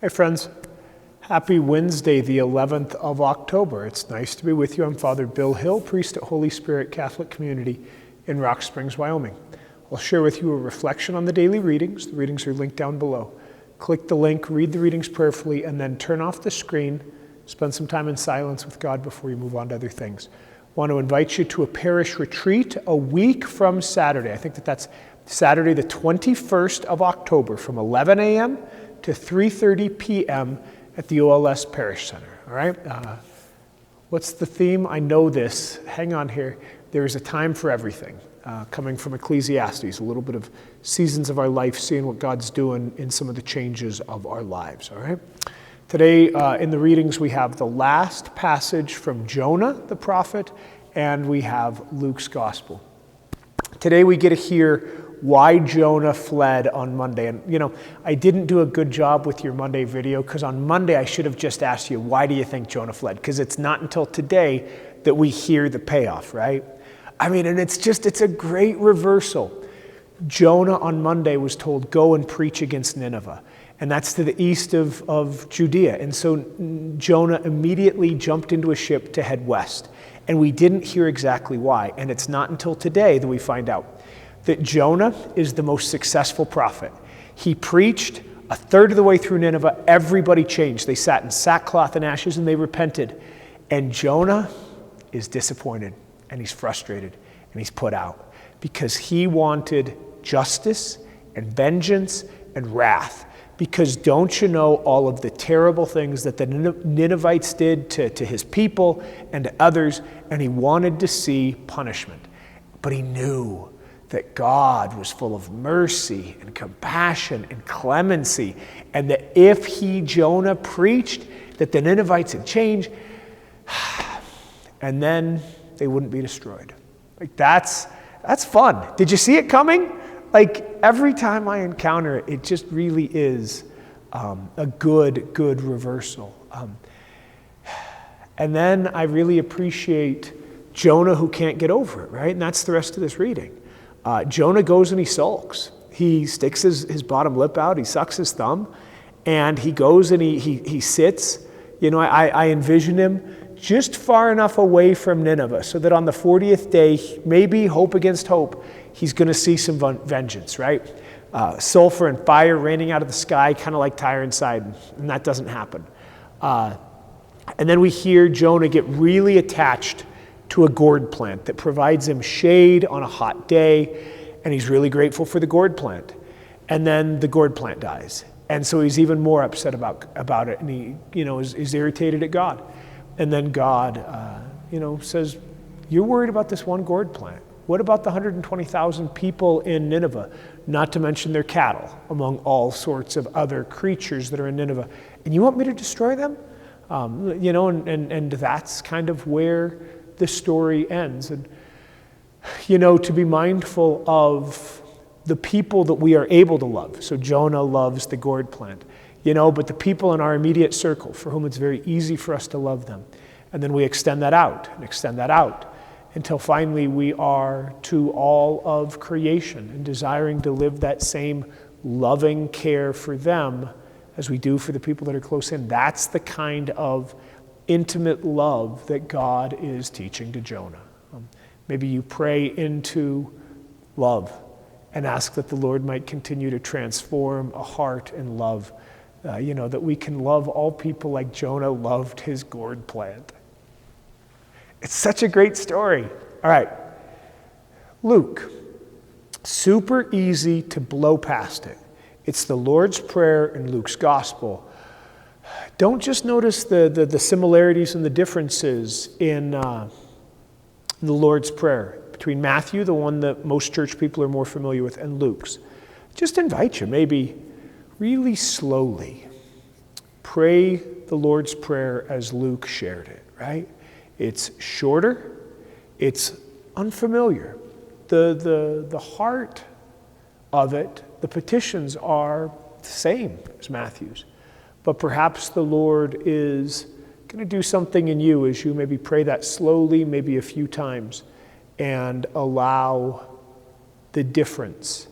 Hey friends, happy Wednesday, the 11th of October. It's nice to be with you. I'm Father Bill Hill, priest at Holy Spirit Catholic Community in Rock Springs, Wyoming. I'll share with you a reflection on the daily readings. The readings are linked down below. Click the link, read the readings prayerfully, and then turn off the screen. Spend some time in silence with God before you move on to other things. I want to invite you to a parish retreat a week from Saturday. I think that's Saturday the 21st of October from 11 a.m. to 3:30 p.m. at the OLS Parish Center, all right? What's the theme? I know this. Hang on here. There is a time for everything, coming from Ecclesiastes, a little bit of seasons of our life, seeing what God's doing in some of the changes of our lives, all right? Today in the readings we have the last passage from Jonah, the prophet, and we have Luke's Gospel. Today we get to hear why Jonah fled on Monday. And, you know, I didn't do a good job with your Monday video because on Monday I should have just asked you, why do you think Jonah fled? Because it's not until today that we hear the payoff, right? I mean, and it's a great reversal. Jonah on Monday was told, go and preach against Nineveh. And that's to the east of Judea. And so Jonah immediately jumped into a ship to head west. And we didn't hear exactly why. And it's not until today that we find out that Jonah is the most successful prophet. He preached a third of the way through Nineveh. Everybody changed. They sat in sackcloth and ashes and they repented. And Jonah is disappointed and he's frustrated and he's put out because he wanted justice and vengeance and wrath. Because don't you know all of the terrible things that the Ninevites did to his people and to others, and he wanted to see punishment. But he knew that God was full of mercy and compassion and clemency, and that if he, Jonah, preached that the Ninevites had changed, and then they wouldn't be destroyed. Like that's fun. Did you see it coming? Like every time I encounter it, it just really is a good reversal. And then I really appreciate Jonah who can't get over it, right? And that's the rest of this reading. Jonah goes and he sulks. He sticks his bottom lip out, he sucks his thumb, and he goes and he sits. You know, I envision him just far enough away from Nineveh so that on the 40th day, maybe hope against hope, he's going to see some vengeance, right? Sulfur and fire raining out of the sky, kind of like Tyre and Sidon, and that doesn't happen. And then we hear Jonah get really attached to a gourd plant that provides him shade on a hot day, and he's really grateful for the gourd plant. And then the gourd plant dies, and so he's even more upset about it, and he, you know, is irritated at God. And then God, says, "You're worried about this one gourd plant. What about the 120,000 people in Nineveh? Not to mention their cattle, among all sorts of other creatures that are in Nineveh. And you want me to destroy them?" And that's kind of where the story ends. And, to be mindful of the people that we are able to love. So Jonah loves the gourd plant, but the people in our immediate circle for whom it's very easy for us to love them. And then we extend that out until finally we are to all of creation and desiring to live that same loving care for them as we do for the people that are close in. That's the kind of intimate love that God is teaching to Jonah. Maybe you pray into love and ask that the Lord might continue to transform a heart and love, that we can love all people like Jonah loved his gourd plant. It's such a great story. All right, Luke, super easy to blow past it. It's the Lord's Prayer in Luke's Gospel. Don't just notice the similarities and the differences in the Lord's Prayer between Matthew, the one that most church people are more familiar with, and Luke's. Just invite you, maybe really slowly, pray the Lord's Prayer as Luke shared it, right? It's shorter, it's unfamiliar. The heart of it, the petitions are the same as Matthew's. But perhaps the Lord is going to do something in you as you maybe pray that slowly, maybe a few times, and allow the difference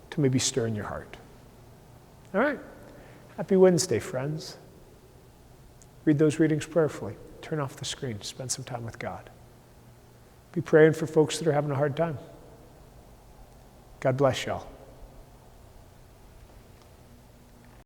to maybe stir in your heart. All right. Happy Wednesday, friends. Read those readings prayerfully. Turn off the screen. Spend some time with God. Be praying for folks that are having a hard time. God bless y'all.